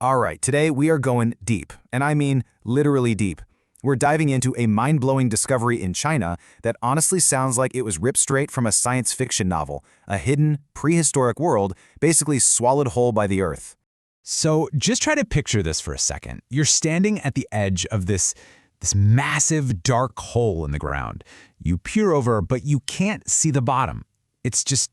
All right, today we are going deep, and I mean literally deep. We're diving into a mind-blowing discovery in China that honestly sounds like it was ripped straight from a science fiction novel, a hidden, prehistoric world basically swallowed whole by the earth. So just try to picture this for a second. You're standing at the edge of this massive dark hole in the ground. You peer over, but you can't see the bottom. It's just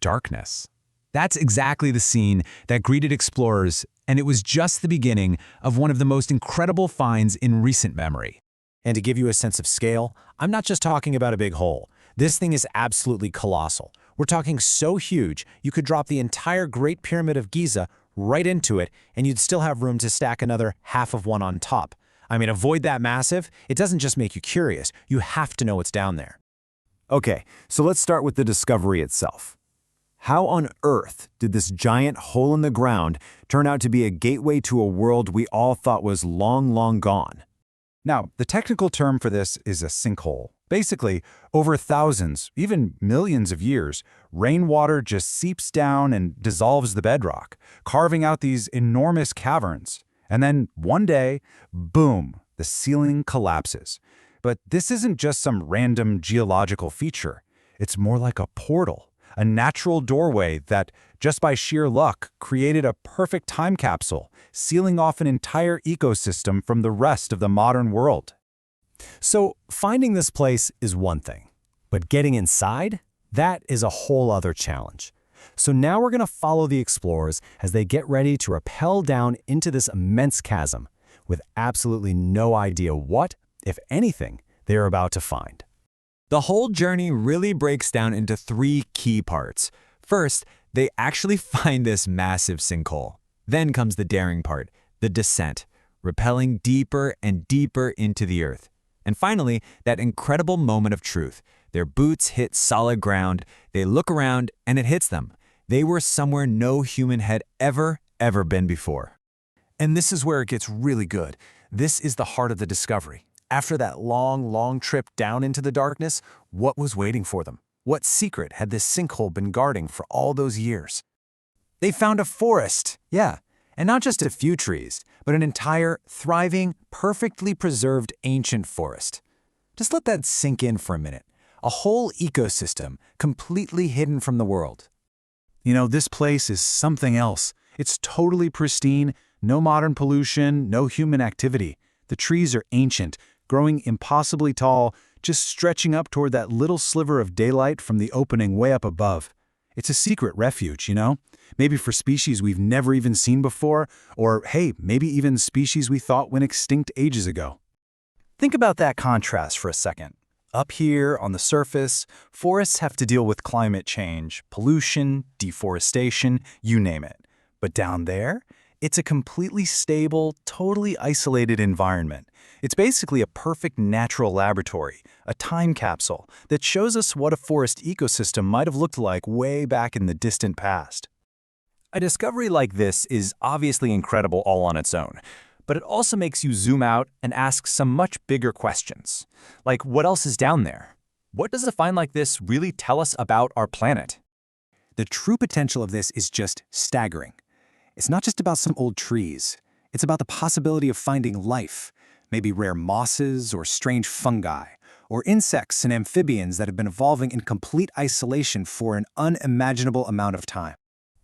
darkness. That's exactly the scene that greeted explorers, and it was just the beginning of one of the most incredible finds in recent memory. And to give you a sense of scale, I'm not just talking about a big hole. This thing is absolutely colossal. We're talking so huge, you could drop the entire Great Pyramid of Giza right into it, and you'd still have room to stack another half of one on top. I mean, avoid that massive. It doesn't just make you curious. You have to know what's down there. Okay, so let's start with the discovery itself. How on earth did this giant hole in the ground turn out to be a gateway to a world we all thought was long, long gone? Now, the technical term for this is a sinkhole. Basically, over thousands, even millions of years, rainwater just seeps down and dissolves the bedrock, carving out these enormous caverns. And then one day, boom, the ceiling collapses. But this isn't just some random geological feature. It's more like a portal. A natural doorway that, just by sheer luck, created a perfect time capsule, sealing off an entire ecosystem from the rest of the modern world. So finding this place is one thing, but getting inside, that is a whole other challenge. So now we're going to follow the explorers as they get ready to rappel down into this immense chasm with absolutely no idea what, if anything, they're about to find. The whole journey really breaks down into three key parts. First, they actually find this massive sinkhole. Then comes the daring part, the descent, rappelling deeper and deeper into the earth. And finally, that incredible moment of truth. Their boots hit solid ground, they look around, and it hits them. They were somewhere no human had ever been before. And this is where it gets really good. This is the heart of the discovery. After that long trip down into the darkness, what was waiting for them? What secret had this sinkhole been guarding for all those years? They found a forest, yeah, and not just a few trees, but an entire, thriving, perfectly preserved ancient forest. Just let that sink in for a minute. A whole ecosystem completely hidden from the world. You know, this place is something else. It's totally pristine, no modern pollution, no human activity. The trees are ancient, growing impossibly tall, just stretching up toward that little sliver of daylight from the opening way up above. It's a secret refuge, you know? Maybe for species we've never even seen before, or hey, maybe even species we thought went extinct ages ago. Think about that contrast for a second. Up here, on the surface, forests have to deal with climate change, pollution, deforestation, you name it. But down there, it's a completely stable, totally isolated environment. It's basically a perfect natural laboratory, a time capsule that shows us what a forest ecosystem might have looked like way back in the distant past. A discovery like this is obviously incredible all on its own, but it also makes you zoom out and ask some much bigger questions. Like, what else is down there? What does a find like this really tell us about our planet? The true potential of this is just staggering. It's not just about some old trees. It's about the possibility of finding life, maybe rare mosses or strange fungi, or insects and amphibians that have been evolving in complete isolation for an unimaginable amount of time.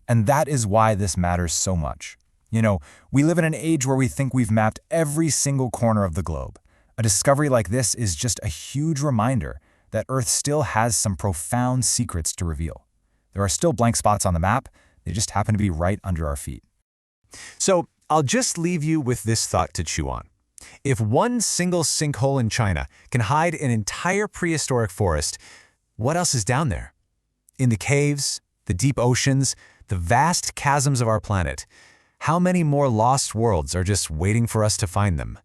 And that is why this matters so much. You know, we live in an age where we think we've mapped every single corner of the globe. A discovery like this is just a huge reminder that Earth still has some profound secrets to reveal. There are still blank spots on the map, they just happen to be right under our feet. So I'll just leave you with this thought to chew on. If one single sinkhole in China can hide an entire prehistoric forest, what else is down there? In the caves, the deep oceans, the vast chasms of our planet, how many more lost worlds are just waiting for us to find them?